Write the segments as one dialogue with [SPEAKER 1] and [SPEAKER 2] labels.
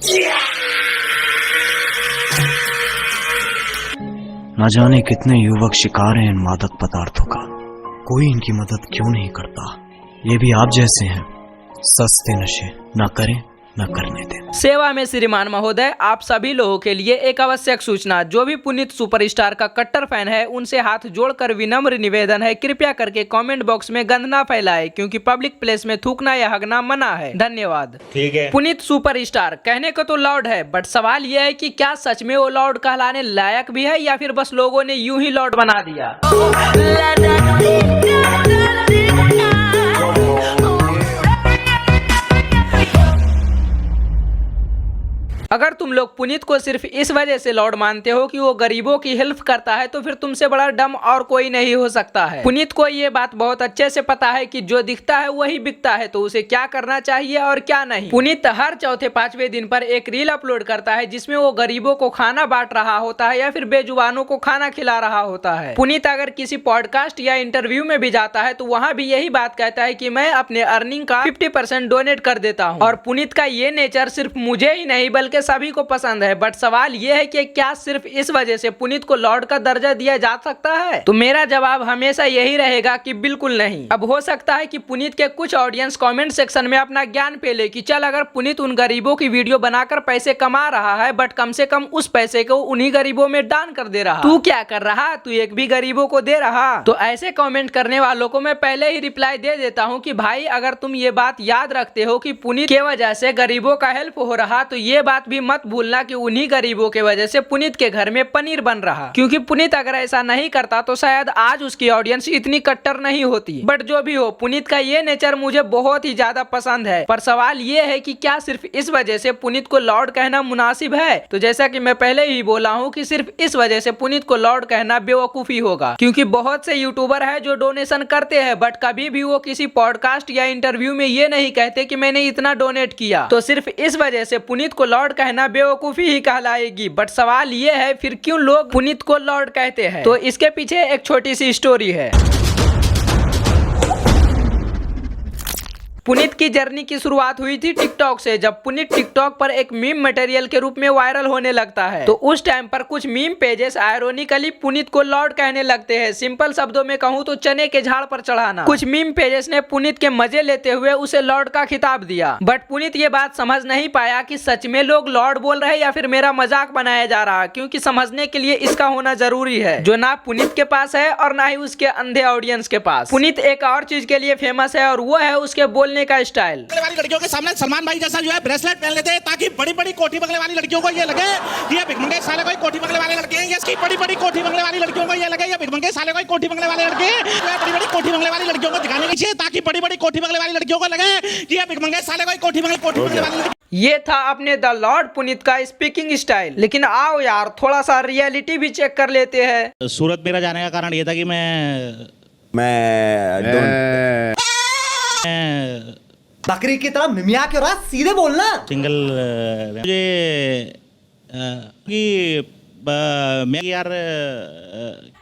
[SPEAKER 1] न जाने कितने युवक शिकार हैं इन मादक पदार्थों का, कोई इनकी मदद क्यों नहीं करता। ये भी आप जैसे हैं, सस्ते नशे न करें न करने दें।
[SPEAKER 2] सेवा में श्रीमान महोदय, आप सभी लोगों के लिए एक आवश्यक सूचना। जो भी पुनीत सुपरस्टार का कट्टर फैन है उनसे हाथ जोड़कर विनम्र निवेदन है, कृपया करके कमेंट बॉक्स में गंद ना फैलाए, क्योंकि पब्लिक प्लेस में थूकना या हगना मना है। धन्यवाद।
[SPEAKER 3] ठीक है।
[SPEAKER 2] पुनीत सुपरस्टार कहने को तो लॉर्ड है, बट सवाल यह है कि क्या सच में वो लॉर्ड कहलाने लायक भी है या फिर बस लोगों ने यूं ही लॉर्ड बना दिया। अगर तुम लोग पुनीत को सिर्फ इस वजह से लॉर्ड मानते हो कि वो गरीबों की हेल्प करता है तो फिर तुमसे बड़ा डम और कोई नहीं हो सकता है। पुनीत को ये बात बहुत अच्छे से पता है कि जो दिखता है वही बिकता है, तो उसे क्या करना चाहिए और क्या नहीं। पुनीत हर चौथे पांचवें दिन पर एक रील अपलोड करता है जिसमें वो गरीबों को खाना बांट रहा होता है या फिर बेजुबानों को खाना खिला रहा होता है। पुनीत अगर किसी पॉडकास्ट या इंटरव्यू में भी जाता है तो वहाँ भी यही बात कहता है कि मैं अपने अर्निंग का 50% डोनेट कर देता हूँ। और पुनीत का ये नेचर सिर्फ मुझे ही नहीं बल्कि सभी को पसंद है। बट सवाल यह है कि क्या सिर्फ इस वजह से पुनीत को लॉर्ड का दर्जा दिया जा सकता है? तो मेरा जवाब हमेशा यही रहेगा कि बिल्कुल नहीं। अब हो सकता है कि पुनीत के कुछ ऑडियंस कमेंट सेक्शन में अपना ज्ञान फेले कि चल अगर पुनीत उन गरीबों की वीडियो बनाकर पैसे कमा रहा है बट कम से कम उस पैसे को उन्हीं गरीबों में दान कर दे रहा, तू क्या कर रहा, तू एक भी गरीबों को दे रहा। तो ऐसे कमेंट करने वालों को मैं पहले ही रिप्लाई दे देता हूँ कि भाई अगर तुम ये बात याद रखते हो कि पुनीत के वजह से गरीबों का हेल्प हो रहा तो ये बात भी मत भूलना कि उन्हीं गरीबों के वजह से पुनीत के घर में पनीर बन रहा, क्योंकि पुनीत अगर ऐसा नहीं करता तो शायद आज उसकी ऑडियंस इतनी कट्टर नहीं होती। बट जो भी हो, पुनीत का ये नेचर मुझे बहुत ही ज्यादा पसंद है। पर सवाल ये है कि क्या सिर्फ इस वजह से पुनीत को लॉर्ड कहना मुनासिब है? तो जैसा कि मैं पहले ही बोला हूँ कि सिर्फ इस वजह से पुनीत को लॉर्ड कहना बेवकूफी होगा, क्योंकि बहुत से यूट्यूबर है जो डोनेशन करते हैं बट कभी भी वो किसी पॉडकास्ट या इंटरव्यू में ये नहीं कहते कि मैंने इतना डोनेट किया। तो सिर्फ इस वजह से पुनीत को लॉर्ड कहना बेवकूफी ही कहलाएगी। बट सवाल ये है फिर क्यों लोग पुनीत को लॉर्ड कहते हैं? तो इसके पीछे एक छोटी सी स्टोरी है। पुनीत की जर्नी की शुरुआत हुई थी टिकटॉक से, जब पुनीत टिकटॉक पर एक मीम मटेरियल के रूप में वायरल होने लगता है। तो उस टाइम पर कुछ मीम पेजेस आयरोनिकली पुनीत को लॉर्ड कहने लगते हैं। सिंपल शब्दों में कहूँ तो चने के झाड़ पर चढ़ाना। कुछ मीम पेजेस ने पुनीत के मजे लेते हुए उसे लॉर्ड का खिताब दिया। बट पुनीत ये बात समझ नहीं पाया कि सच में लोग लॉर्ड बोल रहे या फिर मेरा मजाक बनाया जा रहा, क्योंकि समझने के लिए इसका होना जरूरी है, जो ना पुनीत के पास है और ना ही उसके अंधे ऑडियंस के पास। पुनीत एक और चीज के लिए फेमस है और वो है उसके बोलने का स्टाइल।
[SPEAKER 4] वाली लड़कियों के सामने सलमान भाई जैसा जो है ब्रेसलेट पहन लेते हैं ताकि बड़ी बड़ी कोठी बंगले वाली लड़कियों को ये लगे ये भिखमंगे साले कोई कोठी बंगले वाले लड़के हैं। इसकी बड़ी बड़ी कोठी बंगले वाली लड़कियों को ये लगे ये भिखमंगे साले कोई कोठी बंगले वाले लड़के हैं। बड़ी बड़ी कोठी बंगले वाली लड़कियों को दिखाने की चाहिए ताकि बड़ी बड़ी कोठी बंगले वाली लड़कियों को लगे ये भिखमंगे साले कोई कोठी बंगले वाली।
[SPEAKER 2] ये था अपने द लॉर्ड पुनीत का स्पीकिंग स्टाइल। लेकिन आओ यार थोड़ा सा रियलिटी भी चेक कर लेते हैं।
[SPEAKER 4] सूरत मेरा जाने का कारण ये था कि
[SPEAKER 5] बकरी की तरह मिमिया के रहा, सीधे बोलना।
[SPEAKER 4] सिंगल मुझे मैं यार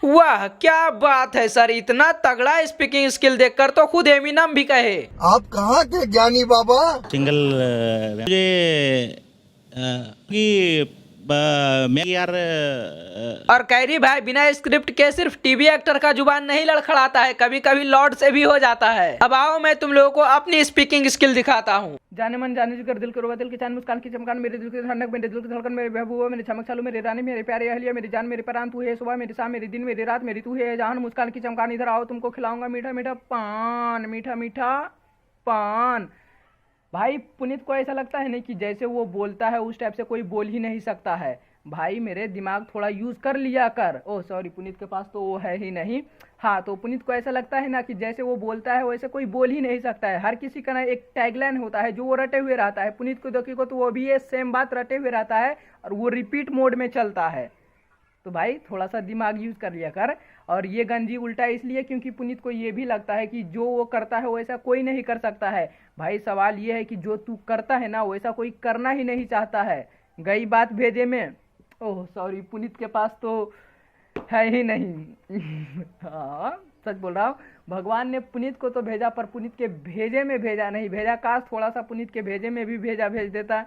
[SPEAKER 2] वाह क्या बात है सर, इतना तगड़ा स्पीकिंग स्किल देखकर तो खुद एमिनम भी कहे।
[SPEAKER 6] आप कहाँ के ज्ञानी बाबा?
[SPEAKER 4] सिंगल मुझे मैं यार
[SPEAKER 2] और कैरी भाई बिना स्क्रिप्ट के सिर्फ टीवी एक्टर का जुबान नहीं लड़खड़ाता है, कभी कभी लॉर्ड से भी हो जाता है। अब आओ मैं तुम लोगों को अपनी स्पीकिंग स्किल दिखाता हूँ। जाने मन जाने जिगर दिल करो दिल की चांद मुस्कान की चमकान मेरे दिल की धड़कन मेरे दिल की धड़कन मेरे महबूबा मेरे चमक चालू मेरे रानी मेरे प्यारे अहलिया मेरी जान मेरे प्राण तू है सुबह मेरी शाम मेरी दिन मेरी रात मेरी तू है जहान मुस्कान की चमकान इधर आओ तुमको खिलाऊंगा मीठा मीठा पान मीठा मीठा पान। भाई पुनीत को ऐसा लगता है नहीं कि जैसे वो बोलता है उस टाइप से कोई बोल ही नहीं सकता है। भाई मेरे दिमाग थोड़ा यूज कर लिया कर। ओह सॉरी, पुनीत के पास तो वो है ही नहीं। हाँ, तो पुनीत को ऐसा लगता है ना कि जैसे वो बोलता है वैसे कोई बोल ही नहीं सकता है। हर किसी का ना एक टैगलाइन होता है जो वो रटे हुए रहता है। पुनीत को देखिए तो वो भी ये सेम बात रटे हुए रहता है और वो रिपीट मोड में चलता है। तो भाई थोड़ा सा दिमाग यूज कर लिया कर। और ये गंजी उल्टा इसलिए क्योंकि पुनीत को ये भी लगता है कि जो वो करता है वैसा कोई नहीं कर सकता है। भाई सवाल ये है कि जो तू करता है ना वैसा कोई करना ही नहीं चाहता है। गई बात भेजे में। ओह सॉरी, पुनीत के पास तो है ही नहीं। हाँ सच बोल रहा हूँ। भगवान ने पुनीत को तो भेजा पर पुनीत के भेजे में भेजा नहीं। भेजा काश थोड़ा सा पुनीत के भेजे में भी भेज देता।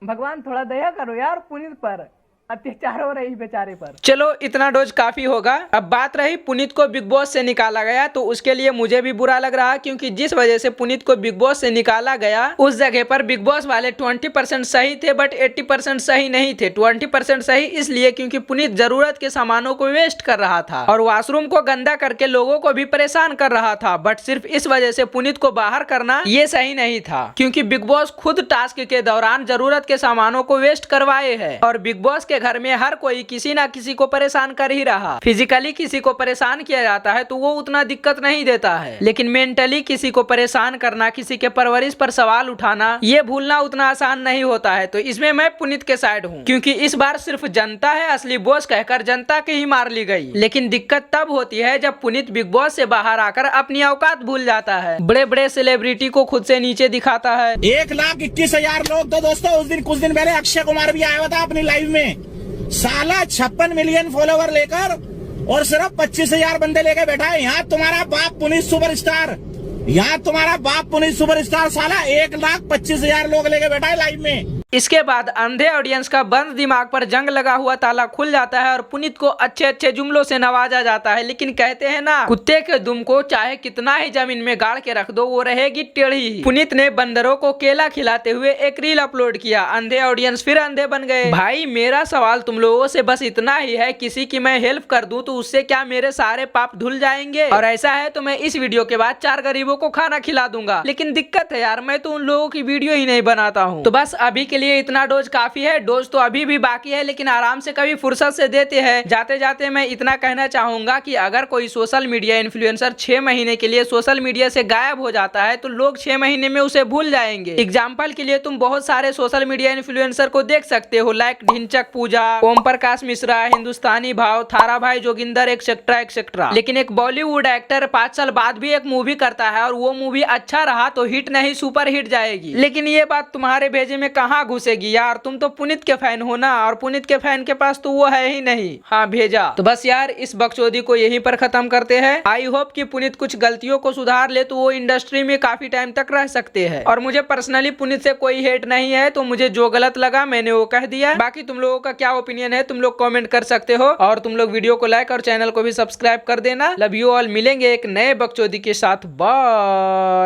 [SPEAKER 2] भगवान थोड़ा दया करो यार पुनीत पर, अत्याचार हो रही बेचारे पर। चलो इतना डोज काफी होगा। अब बात रही पुनीत को बिग बॉस से निकाला गया, तो उसके लिए मुझे भी बुरा लग रहा, क्योंकि जिस वजह से पुनीत को बिग बॉस से निकाला गया उस जगह पर बिग बॉस वाले 20% सही थे, बट 80% सही नहीं थे। 20% सही इसलिए क्योंकि पुनीत जरूरत के सामानों को वेस्ट कर रहा था और वॉशरूम को गंदा करके लोगों को भी परेशान कर रहा था, बट सिर्फ इस वजह से पुनीत को बाहर करना ये सही नहीं था, क्योंकि बिग बॉस खुद टास्क के दौरान जरूरत के सामानों को वेस्ट करवाए है और बिग बॉस के घर में हर कोई किसी ना किसी को परेशान कर ही रहा। फिजिकली किसी को परेशान किया जाता है तो वो उतना दिक्कत नहीं देता है, लेकिन मेंटली किसी को परेशान करना, किसी के परवरिश पर सवाल उठाना, ये भूलना उतना आसान नहीं होता है। तो इसमें मैं पुनीत के साइड हूँ, क्योंकि इस बार सिर्फ जनता है असली बॉस कहकर जनता की ही मार ली गई। लेकिन दिक्कत तब होती है जब पुनीत बिग बॉस से बाहर आकर अपनी औकात भूल जाता है, बड़े बड़े सेलिब्रिटी को खुद से नीचे दिखाता है।
[SPEAKER 4] 1,21,000 लोग तो दोस्तों उस दिन कुछ दिन पहले अक्षय कुमार भी आया हुआ था अपनी लाइव में, साला 56 मिलियन फॉलोवर लेकर और सिर्फ 25,000 बंदे लेके बैठा है। यहाँ तुम्हारा बाप पुनीत सुपरस्टार, यहाँ तुम्हारा बाप पुनीत सुपरस्टार साला 1,25,000 लोग लेके बैठा है लाइव में।
[SPEAKER 2] इसके बाद अंधे ऑडियंस का बंद दिमाग पर जंग लगा हुआ ताला खुल जाता है और पुनीत को अच्छे अच्छे जुमलों से नवाजा जाता है। लेकिन कहते हैं ना, कुत्ते के दुम को चाहे कितना ही जमीन में गाड़ के रख दो वो रहेगी टेढ़ी ही। पुनीत ने बंदरों को केला खिलाते हुए एक रील अपलोड किया, अंधे ऑडियंस फिर अंधे बन गए। भाई मेरा सवाल तुम लोगों से बस इतना ही है, किसी की मैं हेल्प कर दूं तो उससे क्या मेरे सारे पाप धुल जाएंगे? और ऐसा है तो मैं इस वीडियो के बाद 4 गरीबों को खाना खिला दूंगा। लेकिन दिक्कत है यार, मैं तो उन लोगों की वीडियो ही नहीं बनाता हूँ। तो बस अभी के लिए इतना डोज काफी है। डोज तो अभी भी बाकी है, लेकिन आराम से कभी फुर्सत से देते हैं। जाते जाते मैं इतना कहना चाहूंगा कि अगर कोई सोशल मीडिया इन्फ्लुएंसर 6 महीने के लिए सोशल मीडिया से गायब हो जाता है तो लोग 6 महीने में उसे भूल जाएंगे। एग्जाम्पल के लिए तुम बहुत सारे सोशल मीडिया इन्फ्लुएंसर को देख सकते हो, लाइक ढिंचक पूजा, ओम प्रकाश मिश्रा, हिंदुस्तानी भाव, थारा भाई जोगिंदर, एक्सेट्रा एक्सेट्रा। लेकिन एक बॉलीवुड एक्टर 5 साल बाद भी एक मूवी करता है और वो मूवी अच्छा रहा तो हिट नहीं सुपर हिट जाएगी। लेकिन ये बात तुम्हारे भेजे में कहाँ घुसेगी यार, तुम तो पुनीत के फैन हो ना, और पुनीत के फैन के पास तो वो है ही नहीं। हाँ भेजा। तो बस यार इस बकचोदी को यहीं पर खत्म करते हैं। आई होप कि पुनीत कुछ गलतियों को सुधार ले तो वो इंडस्ट्री में काफी टाइम तक रह सकते हैं। और मुझे पर्सनली पुनीत से कोई हेट नहीं है, तो मुझे जो गलत लगा मैंने वो कह दिया। बाकी तुम लोगों का क्या ओपिनियन है तुम लोग कॉमेंट कर सकते हो, और तुम लोग वीडियो को लाइक और चैनल को भी सब्सक्राइब कर देना। लव यू ऑल, मिलेंगे एक नए बकचोदी के साथ। बाय।